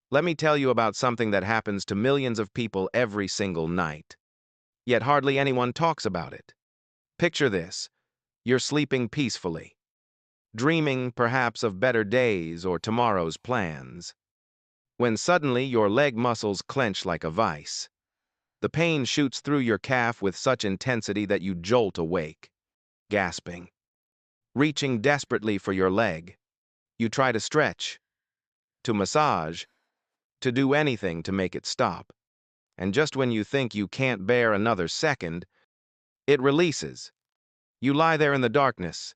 Let me tell you about something that happens to millions of people every single night. Yet hardly anyone talks about it. Picture this. You're sleeping peacefully, dreaming perhaps of better days or tomorrow's plans, when suddenly your leg muscles clench like a vice. The pain shoots through your calf with such intensity that you jolt awake, gasping, reaching desperately for your leg. You try to stretch, to massage, to do anything to make it stop. And just when you think you can't bear another second, it releases. You lie there in the darkness,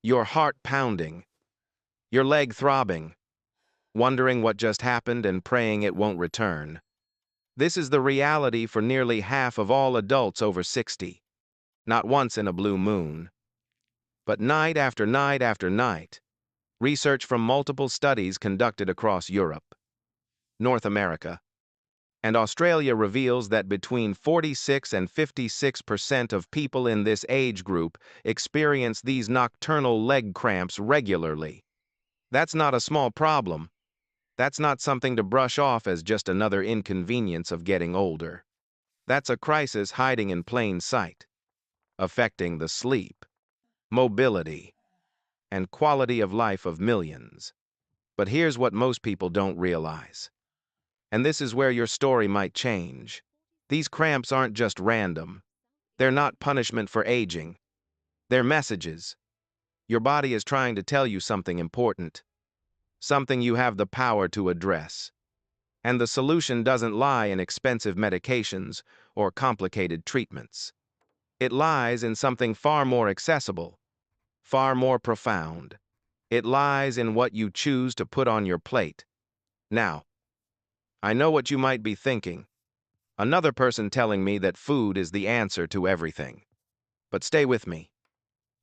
your heart pounding, your leg throbbing, wondering what just happened and praying it won't return. This is the reality for nearly half of all adults over 60. Not once in a blue moon, but night after night after night. Research from multiple studies conducted across Europe, North America, and Australia reveals that between 46 and 56% of people in this age group experience these nocturnal leg cramps regularly. That's not a small problem. That's not something to brush off as just another inconvenience of getting older. That's a crisis hiding in plain sight, affecting the sleep, mobility, and quality of life of millions. But here's what most people don't realize. And this is where your story might change. These cramps aren't just random. They're not punishment for aging. They're messages. Your body is trying to tell you something important, something you have the power to address. And the solution doesn't lie in expensive medications or complicated treatments. It lies in something far more accessible, far more profound. It lies in what you choose to put on your plate. Now, I know what you might be thinking. Another person telling me that food is the answer to everything. But stay with me,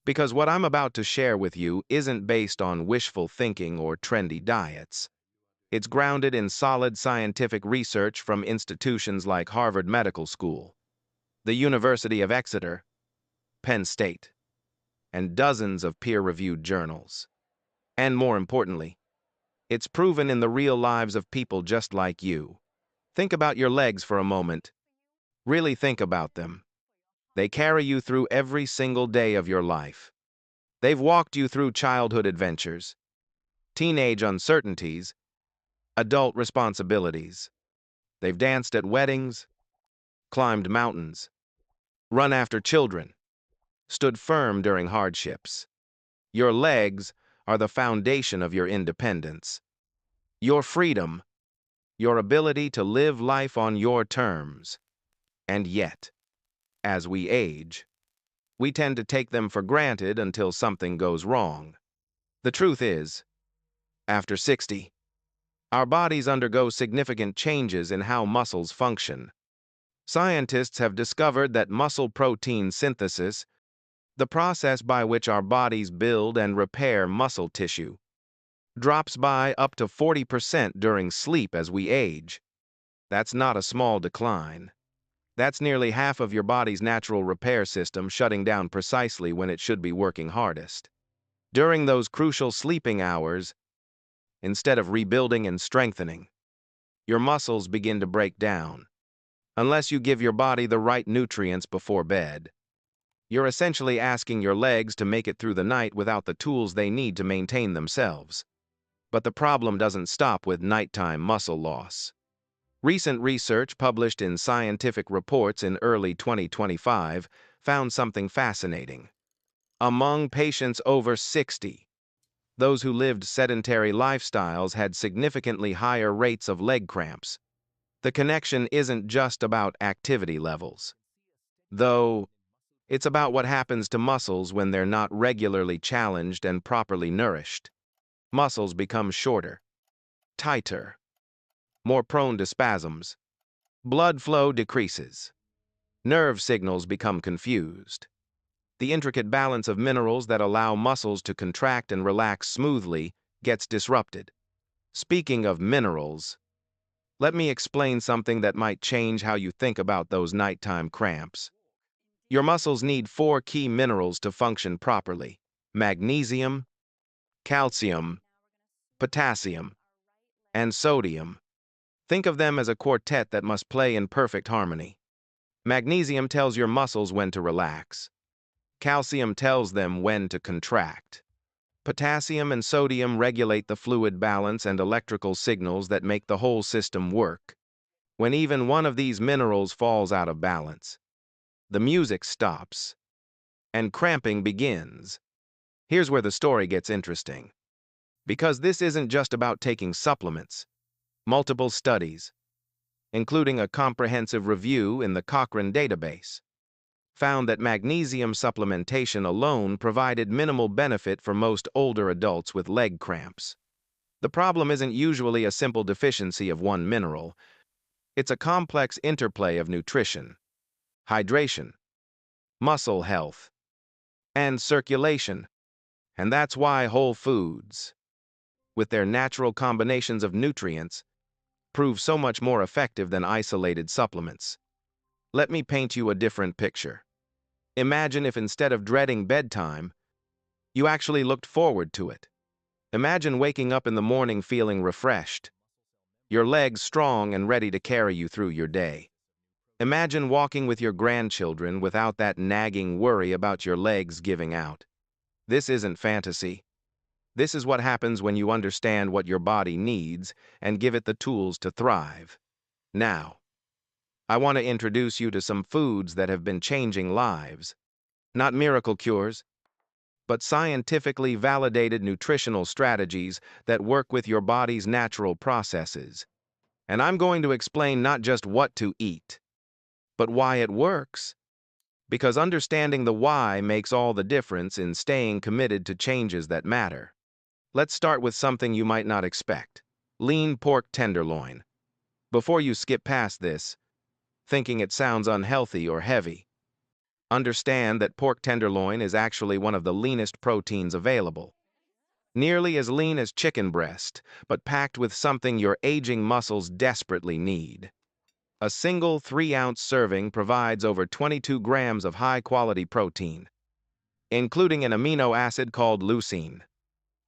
because what I'm about to share with you isn't based on wishful thinking or trendy diets. It's grounded in solid scientific research from institutions like Harvard Medical School, the University of Exeter, Penn State, and dozens of peer-reviewed journals. And more importantly, it's proven in the real lives of people just like you. Think about your legs for a moment. Really think about them. They carry you through every single day of your life. They've walked you through childhood adventures, teenage uncertainties, adult responsibilities. They've danced at weddings, climbed mountains, run after children, stood firm during hardships. Your legs are the foundation of your independence, your freedom, your ability to live life on your terms. And yet, as we age, we tend to take them for granted until something goes wrong. The truth is, after 60, our bodies undergo significant changes in how muscles function. Scientists have discovered that muscle protein synthesis, the process by which our bodies build and repair muscle tissue, drops by up to 40% during sleep as we age. That's not a small decline. That's nearly half of your body's natural repair system shutting down precisely when it should be working hardest. During those crucial sleeping hours, instead of rebuilding and strengthening, your muscles begin to break down. Unless you give your body the right nutrients before bed, you're essentially asking your legs to make it through the night without the tools they need to maintain themselves. But the problem doesn't stop with nighttime muscle loss. Recent research published in scientific reports in early 2025 found something fascinating. Among patients over 60, those who lived sedentary lifestyles had significantly higher rates of leg cramps. The connection isn't just about activity levels, though it's about what happens to muscles when they're not regularly challenged and properly nourished. Muscles become shorter, tighter, more prone to spasms. Blood flow decreases. Nerve signals become confused. The intricate balance of minerals that allow muscles to contract and relax smoothly gets disrupted. Speaking of minerals, let me explain something that might change how you think about those nighttime cramps. Your muscles need 4 key minerals to function properly: magnesium, calcium, potassium, and sodium. Think of them as a quartet that must play in perfect harmony. Magnesium tells your muscles when to relax. Calcium tells them when to contract. Potassium and sodium regulate the fluid balance and electrical signals that make the whole system work. When even one of these minerals falls out of balance, the music stops, and cramping begins. Here's where the story gets interesting. Because this isn't just about taking supplements. Multiple studies, including a comprehensive review in the Cochrane database, found that magnesium supplementation alone provided minimal benefit for most older adults with leg cramps. The problem isn't usually a simple deficiency of one mineral. It's a complex interplay of nutrition, hydration, muscle health, and circulation. And that's why whole foods, with their natural combinations of nutrients, prove so much more effective than isolated supplements. Let me paint you a different picture. Imagine if instead of dreading bedtime, you actually looked forward to it. Imagine waking up in the morning feeling refreshed, your legs strong and ready to carry you through your day. Imagine walking with your grandchildren without that nagging worry about your legs giving out. This isn't fantasy. This is what happens when you understand what your body needs and give it the tools to thrive. Now, I want to introduce you to some foods that have been changing lives. Not miracle cures, but scientifically validated nutritional strategies that work with your body's natural processes. And I'm going to explain not just what to eat, but why it works. Because understanding the why makes all the difference in staying committed to changes that matter. Let's start with something you might not expect. Lean pork tenderloin. Before you skip past this, thinking it sounds unhealthy or heavy, understand that pork tenderloin is actually one of the leanest proteins available. Nearly as lean as chicken breast, but packed with something your aging muscles desperately need. A single 3-ounce serving provides over 22 grams of high-quality protein, including an amino acid called leucine.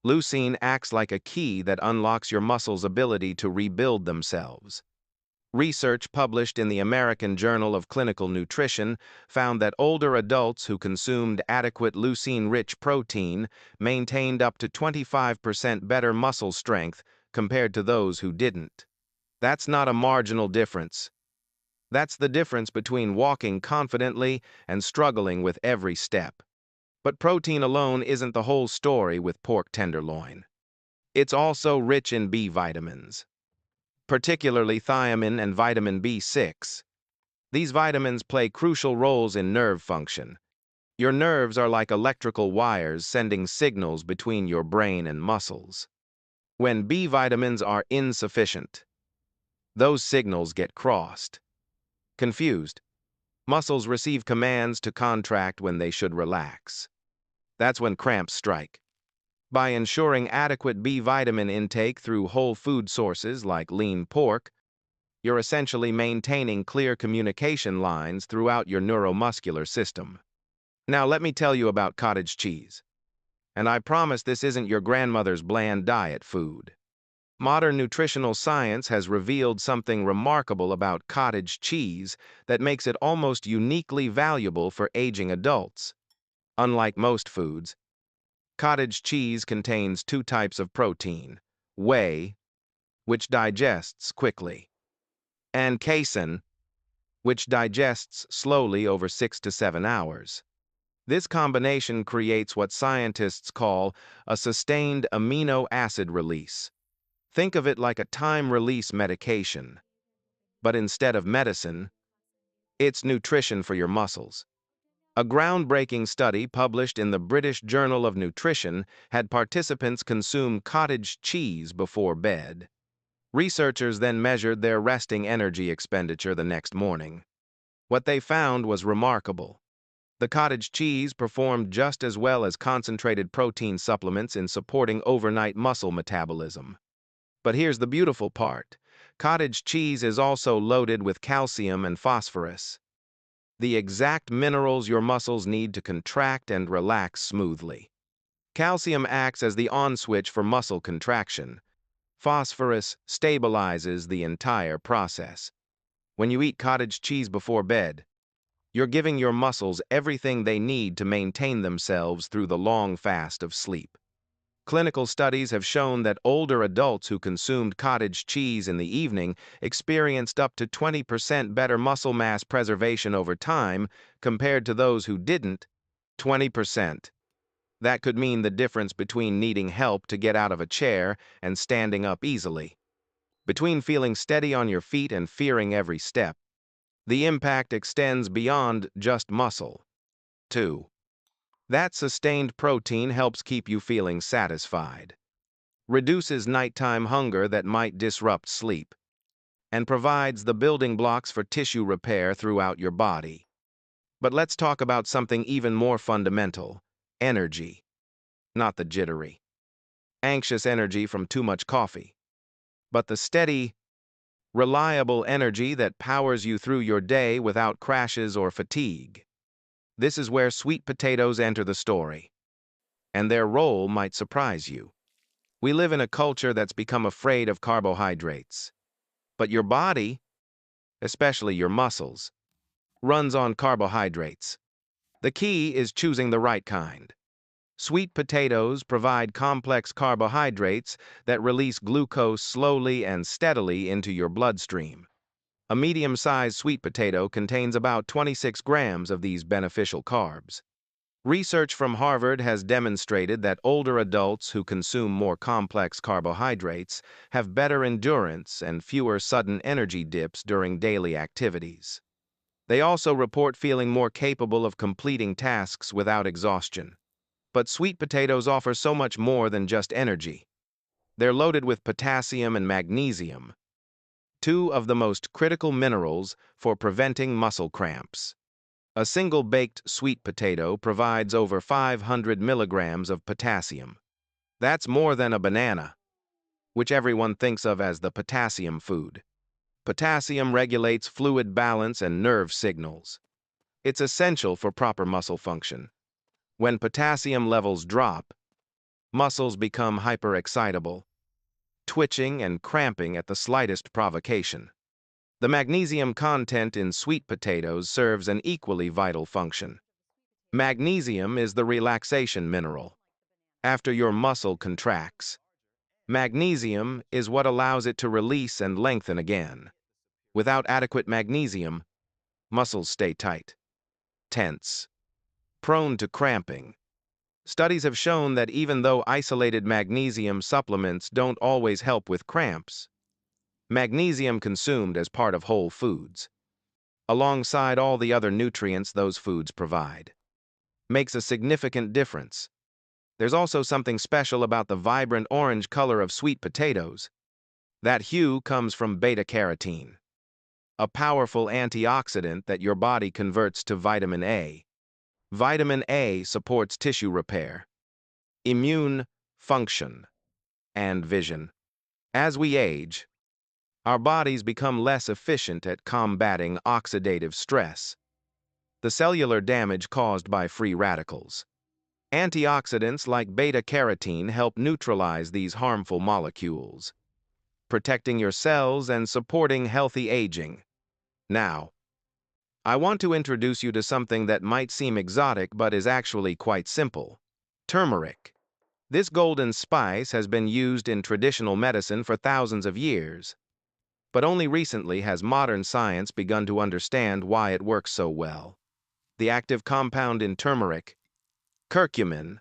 Leucine acts like a key that unlocks your muscles' ability to rebuild themselves. Research published in the American Journal of Clinical Nutrition found that older adults who consumed adequate leucine-rich protein maintained up to 25% better muscle strength compared to those who didn't. That's not a marginal difference. That's the difference between walking confidently and struggling with every step. But protein alone isn't the whole story with pork tenderloin. It's also rich in B vitamins, particularly thiamine and vitamin B6. These vitamins play crucial roles in nerve function. Your nerves are like electrical wires sending signals between your brain and muscles. When B vitamins are insufficient, those signals get crossed. Confused, muscles receive commands to contract when they should relax. That's when cramps strike. By ensuring adequate B vitamin intake through whole food sources like lean pork, you're essentially maintaining clear communication lines throughout your neuromuscular system. Now let me tell you about cottage cheese. And I promise this isn't your grandmother's bland diet food. Modern nutritional science has revealed something remarkable about cottage cheese that makes it almost uniquely valuable for aging adults. Unlike most foods, cottage cheese contains 2 types of protein: whey, which digests quickly, and casein, which digests slowly over 6 to 7 hours. This combination creates what scientists call a sustained amino acid release. Think of it like a time-release medication. But instead of medicine, it's nutrition for your muscles. A groundbreaking study published in the British Journal of Nutrition had participants consume cottage cheese before bed. Researchers then measured their resting energy expenditure the next morning. What they found was remarkable. The cottage cheese performed just as well as concentrated protein supplements in supporting overnight muscle metabolism. But here's the beautiful part. Cottage cheese is also loaded with calcium and phosphorus, the exact minerals your muscles need to contract and relax smoothly. Calcium acts as the on switch for muscle contraction, Phosphorus stabilizes the entire process. When you eat cottage cheese before bed, you're giving your muscles everything they need to maintain themselves through the long fast of sleep. Clinical studies have shown that older adults who consumed cottage cheese in the evening experienced up to 20% better muscle mass preservation over time compared to those who didn't. 20%. That could mean the difference between needing help to get out of a chair and standing up easily. Between feeling steady on your feet and fearing every step. The impact extends beyond just muscle. 2. That sustained protein helps keep you feeling satisfied, reduces nighttime hunger that might disrupt sleep, and provides the building blocks for tissue repair throughout your body. But let's talk about something even more fundamental: energy, not the jittery, anxious energy from too much coffee, but the steady, reliable energy that powers you through your day without crashes or fatigue. This is where sweet potatoes enter the story, and their role might surprise you. We live in a culture that's become afraid of carbohydrates, but your body, especially your muscles, runs on carbohydrates. The key is choosing the right kind. Sweet potatoes provide complex carbohydrates that release glucose slowly and steadily into your bloodstream. A medium-sized sweet potato contains about 26 grams of these beneficial carbs. Research from Harvard has demonstrated that older adults who consume more complex carbohydrates have better endurance and fewer sudden energy dips during daily activities. They also report feeling more capable of completing tasks without exhaustion. But sweet potatoes offer so much more than just energy. They're loaded with potassium and magnesium, two of the most critical minerals for preventing muscle cramps. A single baked sweet potato provides over 500 milligrams of potassium. That's more than a banana, which everyone thinks of as the potassium food. Potassium regulates fluid balance and nerve signals. It's essential for proper muscle function. When potassium levels drop, muscles become hyperexcitable, twitching and cramping at the slightest provocation. The magnesium content in sweet potatoes serves an equally vital function. Magnesium is the relaxation mineral. After your muscle contracts, magnesium is what allows it to release and lengthen again. Without adequate magnesium, muscles stay tight, tense, prone to cramping. Studies have shown that even though isolated magnesium supplements don't always help with cramps, magnesium consumed as part of whole foods, alongside all the other nutrients those foods provide, makes a significant difference. There's also something special about the vibrant orange color of sweet potatoes. That hue comes from beta-carotene, a powerful antioxidant that your body converts to vitamin A. Vitamin A supports tissue repair, immune function, and vision. As we age, our bodies become less efficient at combating oxidative stress, the cellular damage caused by free radicals. Antioxidants like beta-carotene help neutralize these harmful molecules, protecting your cells and supporting healthy aging. Now, I want to introduce you to something that might seem exotic but is actually quite simple: turmeric. This golden spice has been used in traditional medicine for thousands of years, but only recently has modern science begun to understand why it works so well. The active compound in turmeric, curcumin,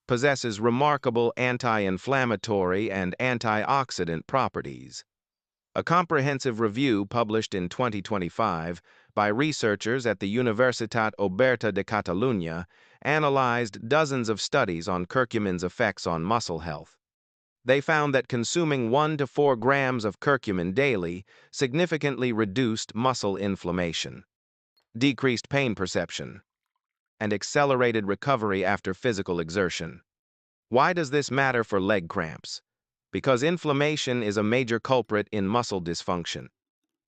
possesses remarkable anti-inflammatory and antioxidant properties. A comprehensive review published in 2025 by researchers at the Universitat Oberta de Catalunya analyzed dozens of studies on curcumin's effects on muscle health. They found that consuming 1 to 4 grams of curcumin daily significantly reduced muscle inflammation, decreased pain perception, and accelerated recovery after physical exertion. Why does this matter for leg cramps? Because inflammation is a major culprit in muscle dysfunction.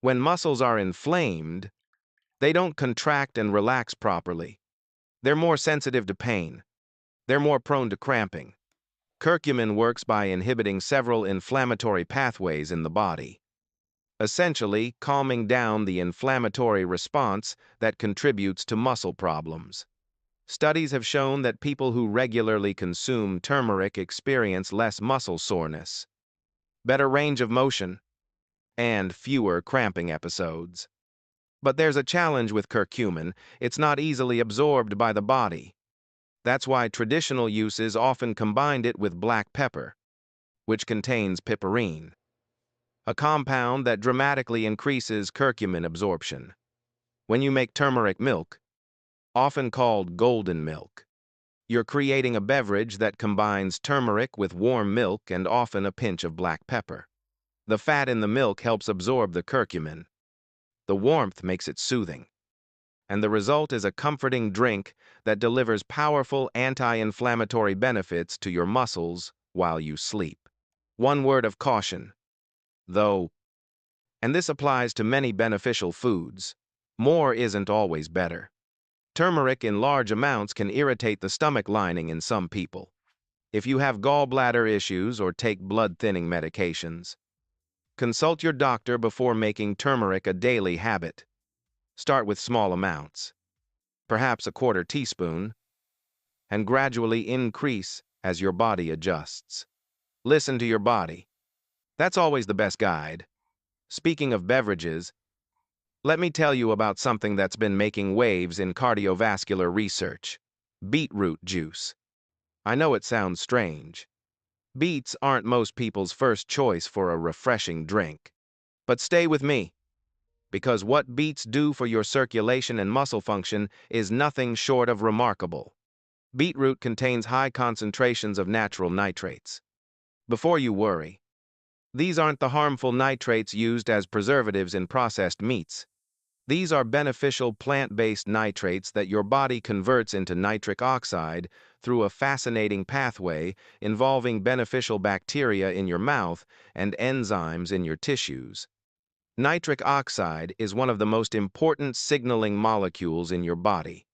When muscles are inflamed, they don't contract and relax properly. They're more sensitive to pain. They're more prone to cramping. Curcumin works by inhibiting several inflammatory pathways in the body, essentially calming down the inflammatory response that contributes to muscle problems. Studies have shown that people who regularly consume turmeric experience less muscle soreness, better range of motion, and fewer cramping episodes. But there's a challenge with curcumin: it's not easily absorbed by the body. That's why traditional uses often combined it with black pepper, which contains piperine, a compound that dramatically increases curcumin absorption. When you make turmeric milk, often called golden milk, you're creating a beverage that combines turmeric with warm milk and often a pinch of black pepper. The fat in the milk helps absorb the curcumin. The warmth makes it soothing, and the result is a comforting drink that delivers powerful anti-inflammatory benefits to your muscles while you sleep. One word of caution, though, and this applies to many beneficial foods: more isn't always better. Turmeric in large amounts can irritate the stomach lining in some people. If you have gallbladder issues or take blood-thinning medications, consult your doctor before making turmeric a daily habit. Start with small amounts, perhaps a quarter teaspoon, and gradually increase as your body adjusts. Listen to your body. That's always the best guide. Speaking of beverages, let me tell you about something that's been making waves in cardiovascular research: beetroot juice. I know it sounds strange. Beets aren't most people's first choice for a refreshing drink. But stay with me, because what beets do for your circulation and muscle function is nothing short of remarkable. Beetroot contains high concentrations of natural nitrates. Before you worry, these aren't the harmful nitrates used as preservatives in processed meats. These are beneficial plant-based nitrates that your body converts into nitric oxide through a fascinating pathway involving beneficial bacteria in your mouth and enzymes in your tissues. Nitric oxide is one of the most important signaling molecules in your body.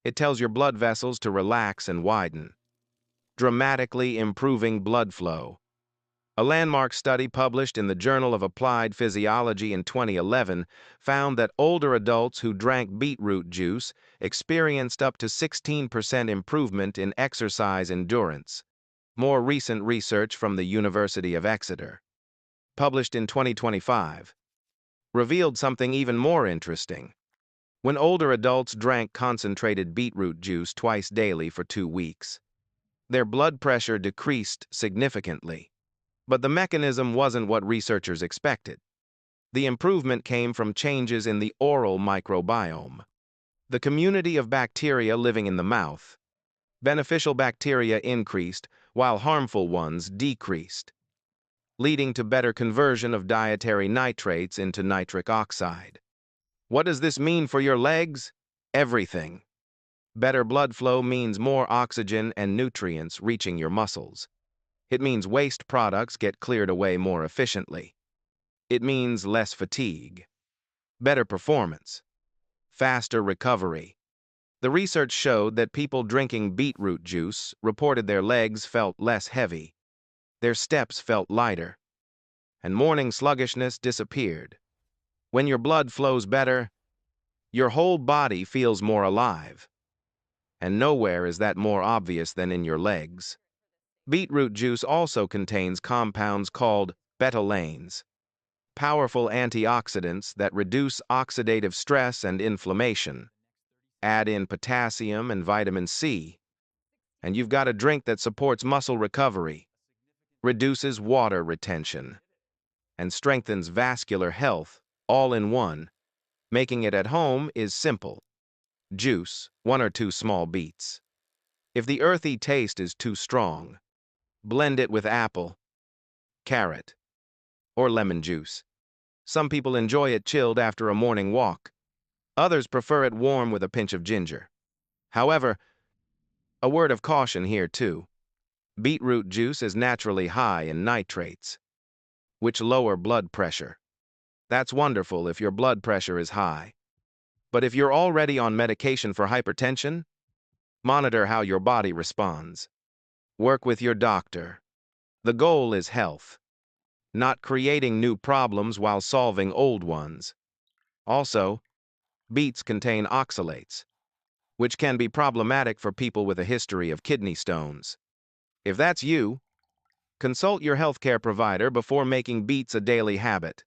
It tells your blood vessels to relax and widen, dramatically improving blood flow. A landmark study published in the Journal of Applied Physiology in 2011 found that older adults who drank beetroot juice experienced up to 16% improvement in exercise endurance. More recent research from the University of Exeter, published in 2025, revealed something even more interesting. When older adults drank concentrated beetroot juice twice daily for 2 weeks, their blood pressure decreased significantly. But the mechanism wasn't what researchers expected. The improvement came from changes in the oral microbiome, the community of bacteria living in the mouth. Beneficial bacteria increased, while harmful ones decreased, leading to better conversion of dietary nitrates into nitric oxide. What does this mean for your legs? Everything. Better blood flow means more oxygen and nutrients reaching your muscles. It means waste products get cleared away more efficiently. It means less fatigue, better performance, faster recovery. The research showed that people drinking beetroot juice reported their legs felt less heavy, their steps felt lighter, and morning sluggishness disappeared. When your blood flows better, your whole body feels more alive. And nowhere is that more obvious than in your legs. Beetroot juice also contains compounds called betalains, powerful antioxidants that reduce oxidative stress and inflammation. Add in potassium and vitamin C, and you've got a drink that supports muscle recovery, reduces water retention, and strengthens vascular health, all in one. Making it at home is simple. Juice, 1 or 2 small beets. If the earthy taste is too strong, blend it with apple, carrot, or lemon juice. Some people enjoy it chilled after a morning walk. Others prefer it warm with a pinch of ginger. However, a word of caution here too. Beetroot juice is naturally high in nitrates, which lower blood pressure. That's wonderful if your blood pressure is high. But if you're already on medication for hypertension, monitor how your body responds. Work with your doctor. The goal is health, not creating new problems while solving old ones. Also, beets contain oxalates, which can be problematic for people with a history of kidney stones. If that's you, consult your healthcare provider before making beets a daily habit.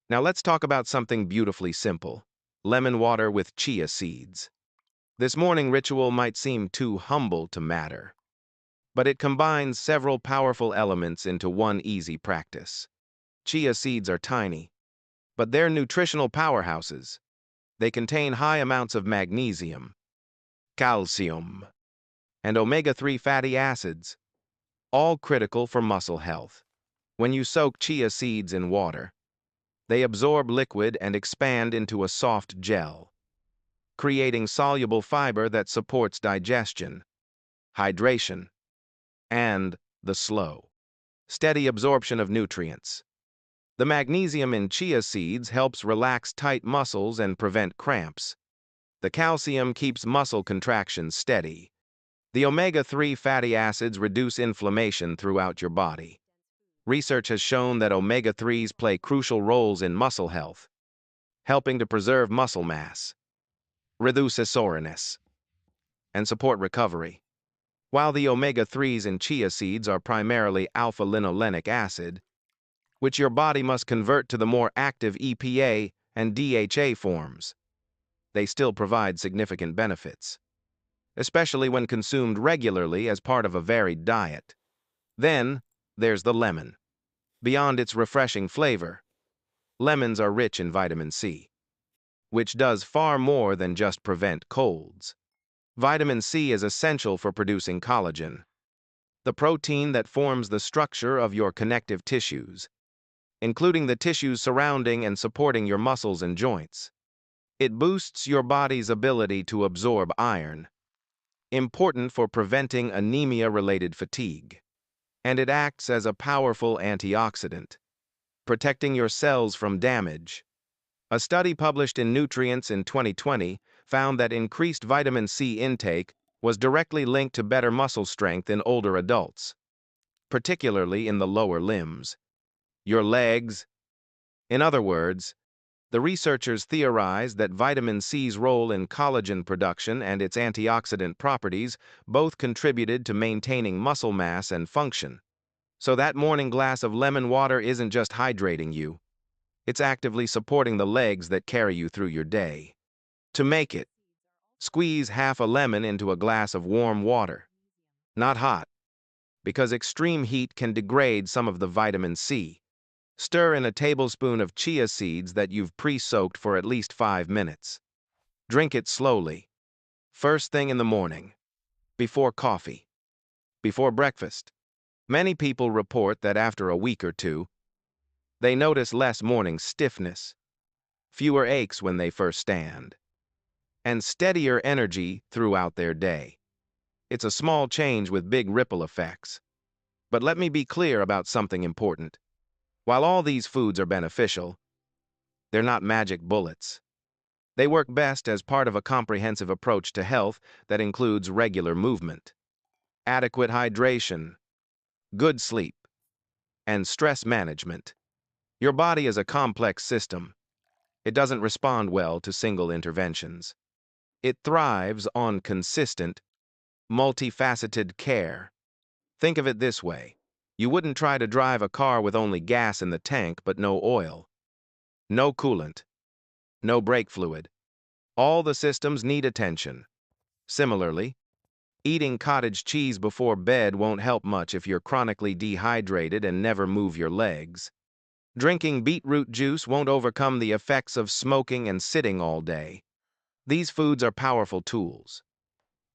Now let's talk about something beautifully simple: lemon water with chia seeds. This morning ritual might seem too humble to matter, but it combines several powerful elements into one easy practice. Chia seeds are tiny, but they're nutritional powerhouses. They contain high amounts of magnesium, calcium, and omega-3 fatty acids, all critical for muscle health. When you soak chia seeds in water, they absorb liquid and expand into a soft gel, creating soluble fiber that supports digestion, hydration, and the slow, steady absorption of nutrients. The magnesium in chia seeds helps relax tight muscles and prevent cramps. The calcium keeps muscle contractions steady. The omega-3 fatty acids reduce inflammation throughout your body. Research has shown that omega-3s play crucial roles in muscle health, helping to preserve muscle mass, reduce soreness, and support recovery. While the omega-3s in chia seeds are primarily alpha-linolenic acid, which your body must convert to the more active EPA and DHA forms, they still provide significant benefits, especially when consumed regularly as part of a varied diet. Then, there's the lemon. Beyond its refreshing flavor, lemons are rich in vitamin C, which does far more than just prevent colds. Vitamin C is essential for producing collagen, the protein that forms the structure of your connective tissues, including the tissues surrounding and supporting your muscles and joints. It boosts your body's ability to absorb iron, important for preventing anemia-related fatigue. And it acts as a powerful antioxidant, protecting your cells from damage. A study published in Nutrients in 2020 found that increased vitamin C intake was directly linked to better muscle strength in older adults, particularly in the lower limbs, your legs. In other words, the researchers theorized that vitamin C's role in collagen production and its antioxidant properties both contributed to maintaining muscle mass and function. So that morning glass of lemon water isn't just hydrating you, it's actively supporting the legs that carry you through your day. To make it, squeeze half a lemon into a glass of warm water. Not hot, because extreme heat can degrade some of the vitamin C. Stir in a tablespoon of chia seeds that you've pre-soaked for at least 5 minutes. Drink it slowly, first thing in the morning, before coffee, before breakfast. Many people report that after a week or two, they notice less morning stiffness, fewer aches when they first stand, and steadier energy throughout their day. It's a small change with big ripple effects. But let me be clear about something important. While all these foods are beneficial, they're not magic bullets. They work best as part of a comprehensive approach to health that includes regular movement, adequate hydration, good sleep, and stress management. Your body is a complex system. It doesn't respond well to single interventions. It thrives on consistent, multifaceted care. Think of it this way. You wouldn't try to drive a car with only gas in the tank but no oil, no coolant, no brake fluid. All the systems need attention. Similarly, eating cottage cheese before bed won't help much if you're chronically dehydrated and never move your legs. Drinking beetroot juice won't overcome the effects of smoking and sitting all day. These foods are powerful tools,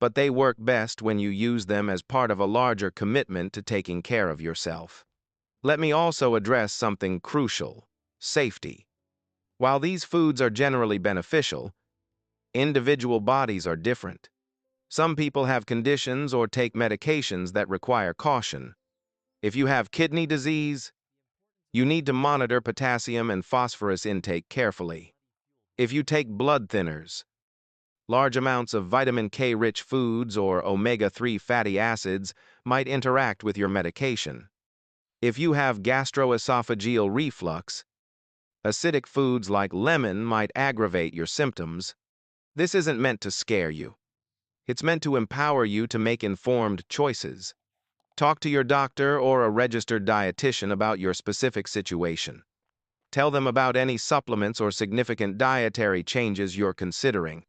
but they work best when you use them as part of a larger commitment to taking care of yourself. Let me also address something crucial: safety. While these foods are generally beneficial, individual bodies are different. Some people have conditions or take medications that require caution. If you have kidney disease, you need to monitor potassium and phosphorus intake carefully. If you take blood thinners, Large amounts of vitamin K-rich foods or omega-3 fatty acids might interact with your medication. If you have gastroesophageal reflux, acidic foods like lemon might aggravate your symptoms. This isn't meant to scare you. It's meant to empower you to make informed choices. Talk to your doctor or a registered dietitian about your specific situation. Tell them about any supplements or significant dietary changes you're considering.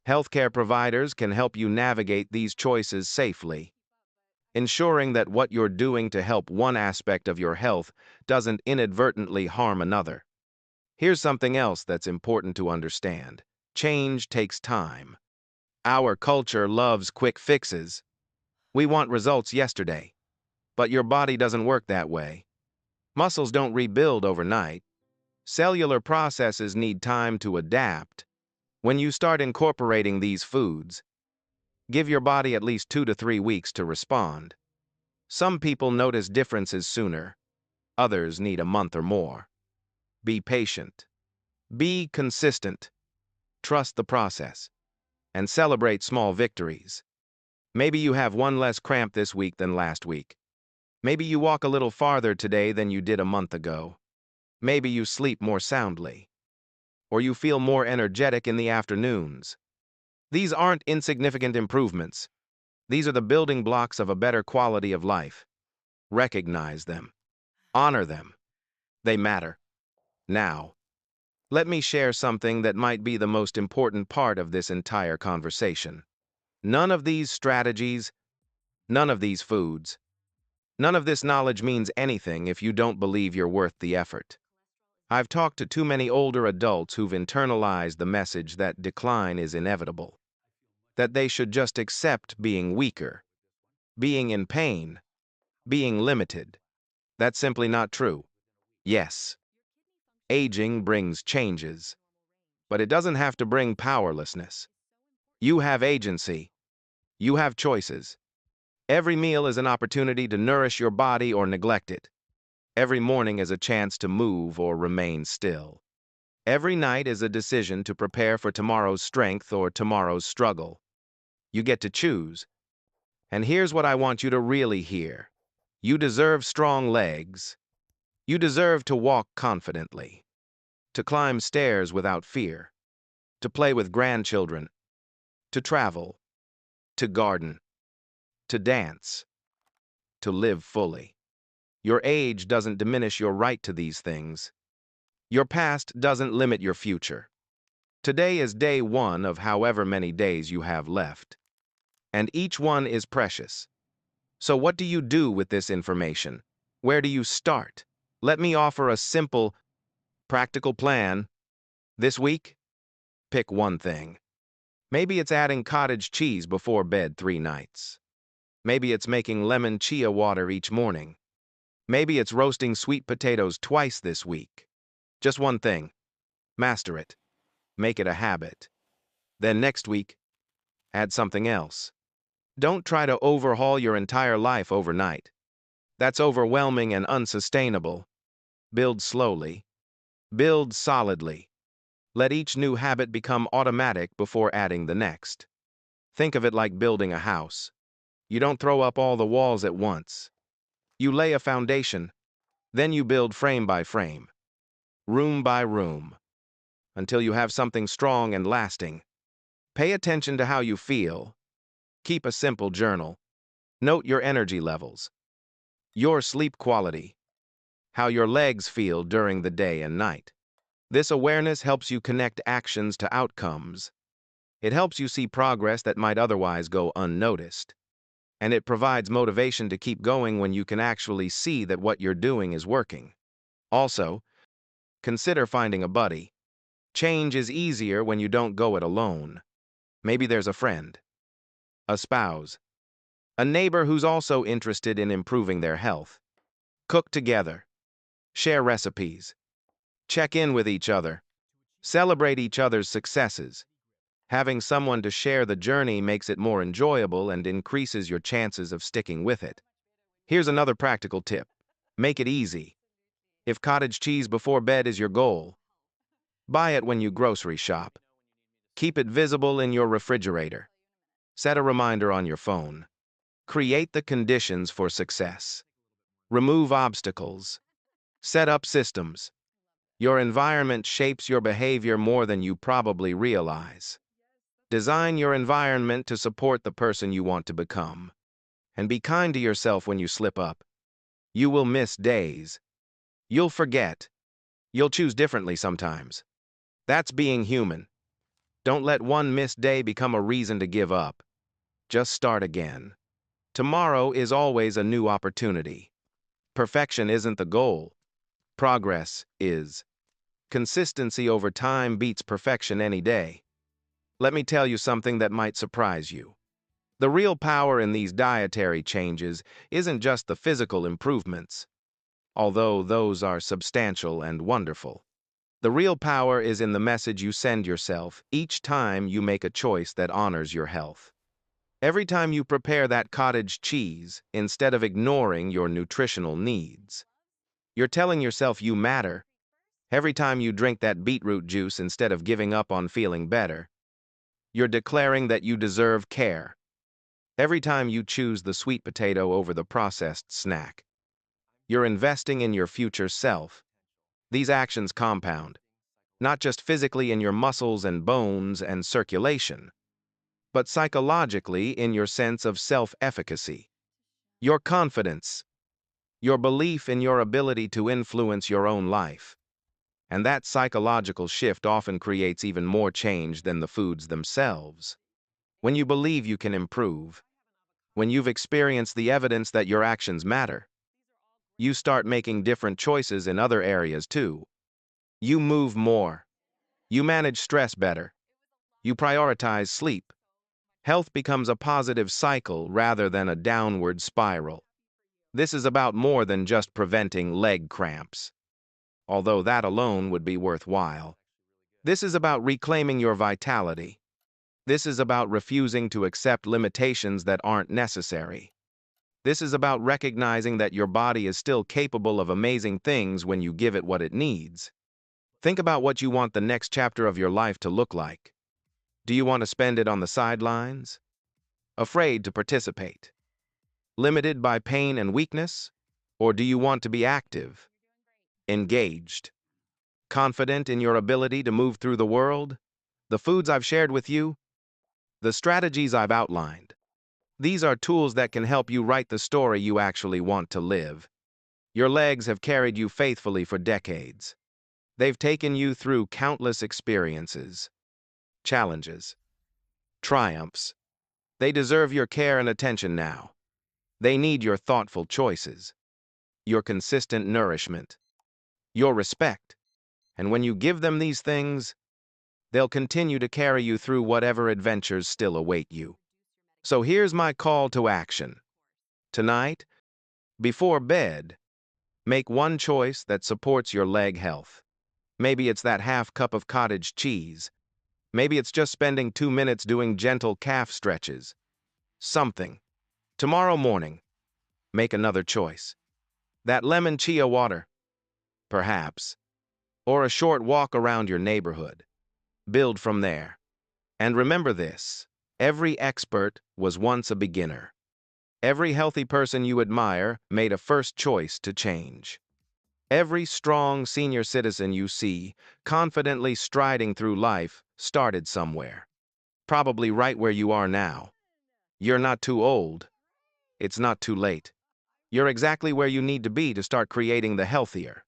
Healthcare providers can help you navigate these choices safely, ensuring that what you're doing to help one aspect of your health doesn't inadvertently harm another. Here's something else that's important to understand. Change takes time. Our culture loves quick fixes. We want results yesterday. But your body doesn't work that way. Muscles don't rebuild overnight. Cellular processes need time to adapt. When you start incorporating these foods, give your body at least 2 to 3 weeks to respond. Some people notice differences sooner. Others need a month or more. Be patient. Be consistent. Trust the process. And celebrate small victories. Maybe you have one less cramp this week than last week. Maybe you walk a little farther today than you did a month ago. Maybe you sleep more soundly. Or you feel more energetic in the afternoons. These aren't insignificant improvements. These are the building blocks of a better quality of life. Recognize them. Honor them. They matter. Now, let me share something that might be the most important part of this entire conversation. None of these strategies, none of these foods, none of this knowledge means anything if you don't believe you're worth the effort. I've talked to too many older adults who've internalized the message that decline is inevitable, that they should just accept being weaker, being in pain, being limited. That's simply not true. Yes, aging brings changes, but it doesn't have to bring powerlessness. You have agency. You have choices. Every meal is an opportunity to nourish your body or neglect it. Every morning is a chance to move or remain still. Every night is a decision to prepare for tomorrow's strength or tomorrow's struggle. You get to choose. And here's what I want you to really hear. You deserve strong legs. You deserve to walk confidently, to climb stairs without fear, to play with grandchildren, to travel, to garden, to dance, to live fully. Your age doesn't diminish your right to these things. Your past doesn't limit your future. Today is day one of however many days you have left, and each one is precious. So what do you do with this information? Where do you start? Let me offer a simple, practical plan. This week, pick one thing. Maybe it's adding cottage cheese before bed 3 nights. Maybe it's making lemon chia water each morning. Maybe it's roasting sweet potatoes twice this week. Just one thing. Master it. Make it a habit. Then next week, add something else. Don't try to overhaul your entire life overnight. That's overwhelming and unsustainable. Build slowly. Build solidly. Let each new habit become automatic before adding the next. Think of it like building a house. You don't throw up all the walls at once. You lay a foundation, then you build frame by frame, room by room, until you have something strong and lasting. Pay attention to how you feel. Keep a simple journal. Note your energy levels, your sleep quality, how your legs feel during the day and night. This awareness helps you connect actions to outcomes. It helps you see progress that might otherwise go unnoticed. And it provides motivation to keep going when you can actually see that what you're doing is working. Also, consider finding a buddy. Change is easier when you don't go it alone. Maybe there's a friend, a spouse, a neighbor who's also interested in improving their health. Cook together. Share recipes. Check in with each other. Celebrate each other's successes. Having someone to share the journey makes it more enjoyable and increases your chances of sticking with it. Here's another practical tip. Make it easy. If cottage cheese before bed is your goal, buy it when you grocery shop. Keep it visible in your refrigerator. Set a reminder on your phone. Create the conditions for success. Remove obstacles. Set up systems. Your environment shapes your behavior more than you probably realize. Design your environment to support the person you want to become. And be kind to yourself when you slip up. You will miss days. You'll forget. You'll choose differently sometimes. That's being human. Don't let one missed day become a reason to give up. Just start again. Tomorrow is always a new opportunity. Perfection isn't the goal. Progress is. Consistency over time beats perfection any day. Let me tell you something that might surprise you. The real power in these dietary changes isn't just the physical improvements, although those are substantial and wonderful. The real power is in the message you send yourself each time you make a choice that honors your health. Every time you prepare that cottage cheese instead of ignoring your nutritional needs. You're telling yourself you matter. Every time you drink that beetroot juice instead of giving up on feeling better. You're declaring that you deserve care. Every time you choose the sweet potato over the processed snack. You're investing in your future self. These actions compound, not just physically in your muscles and bones and circulation, but psychologically in your sense of self-efficacy, your confidence, your belief in your ability to influence your own life. And that psychological shift often creates even more change than the foods themselves. When you believe you can improve, when you've experienced the evidence that your actions matter, you start making different choices in other areas too. You move more. You manage stress better. You prioritize sleep. Health becomes a positive cycle rather than a downward spiral. This is about more than just preventing leg cramps, although that alone would be worthwhile. This is about reclaiming your vitality. This is about refusing to accept limitations that aren't necessary. This is about recognizing that your body is still capable of amazing things when you give it what it needs. Think about what you want the next chapter of your life to look like. Do you want to spend it on the sidelines? Afraid to participate? Limited by pain and weakness? Or do you want to be active, engaged, confident in your ability to move through the world? The foods I've shared with you, the strategies I've outlined, these are tools that can help you write the story you actually want to live. Your legs have carried you faithfully for decades. They've taken you through countless experiences, challenges, triumphs. They deserve your care and attention now. They need your thoughtful choices, your consistent nourishment, your respect. And when you give them these things, they'll continue to carry you through whatever adventures still await you. So here's my call to action. Tonight, before bed, make one choice that supports your leg health. Maybe it's that half cup of cottage cheese. Maybe it's just spending 2 minutes doing gentle calf stretches. Something. Tomorrow morning, make another choice. That lemon chia water, perhaps. Or a short walk around your neighborhood. Build from there. And remember this, every expert was once a beginner. Every healthy person you admire made a first choice to change. Every strong senior citizen you see, confidently striding through life, started somewhere. Probably right where you are now. You're not too old. It's not too late. You're exactly where you need to be to start creating the healthier,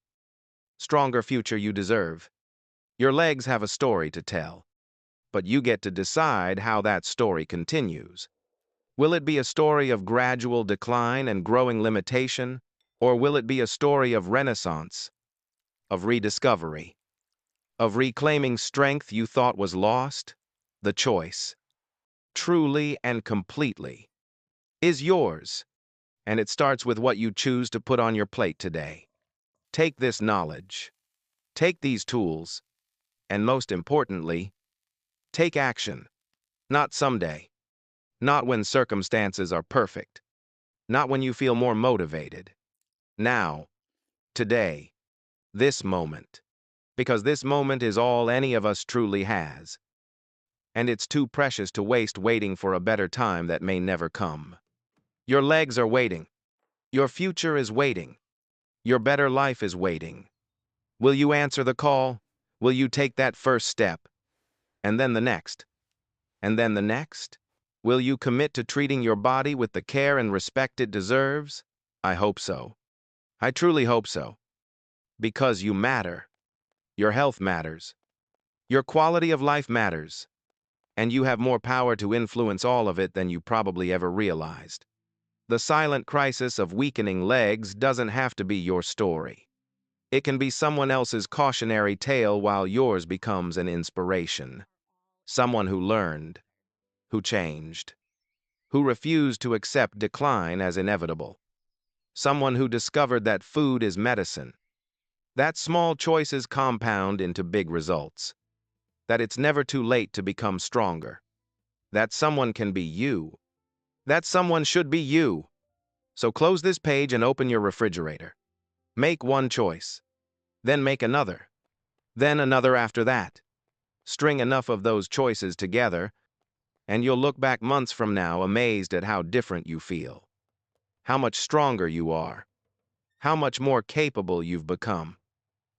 stronger future you deserve. Your legs have a story to tell, but you get to decide how that story continues. Will it be a story of gradual decline and growing limitation, or will it be a story of renaissance, of rediscovery, of reclaiming strength you thought was lost? The choice, truly and completely, is yours, and it starts with what you choose to put on your plate today. Take this knowledge, take these tools, and most importantly, take action. Not someday, not when circumstances are perfect, not when you feel more motivated. Now, today, this moment, because this moment is all any of us truly has. and it's too precious to waste waiting for a better time that may never come. Your legs are waiting. Your future is waiting. Your better life is waiting. Will you answer the call? Will you take that first step? And then the next? And then the next? Will you commit to treating your body with the care and respect it deserves? I hope so. I truly hope so. Because you matter. Your health matters. Your quality of life matters. And you have more power to influence all of it than you probably ever realized. The silent crisis of weakening legs doesn't have to be your story. It can be someone else's cautionary tale while yours becomes an inspiration. Someone who learned, who changed, who refused to accept decline as inevitable. Someone who discovered that food is medicine, that small choices compound into big results, that it's never too late to become stronger, that someone can be you, that someone should be you. So close this page and open your refrigerator. Make one choice, then make another, then another after that. String enough of those choices together, and you'll look back months from now amazed at how different you feel, how much stronger you are, how much more capable you've become.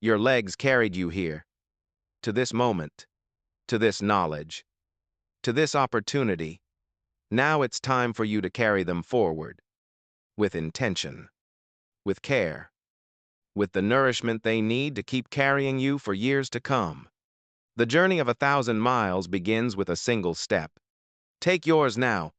Your legs carried you here, to this moment, to this knowledge, to this opportunity. Now it's time for you to carry them forward, with intention, with care, with the nourishment they need to keep carrying you for years to come. The journey of 1,000 miles begins with a single step. Take yours now.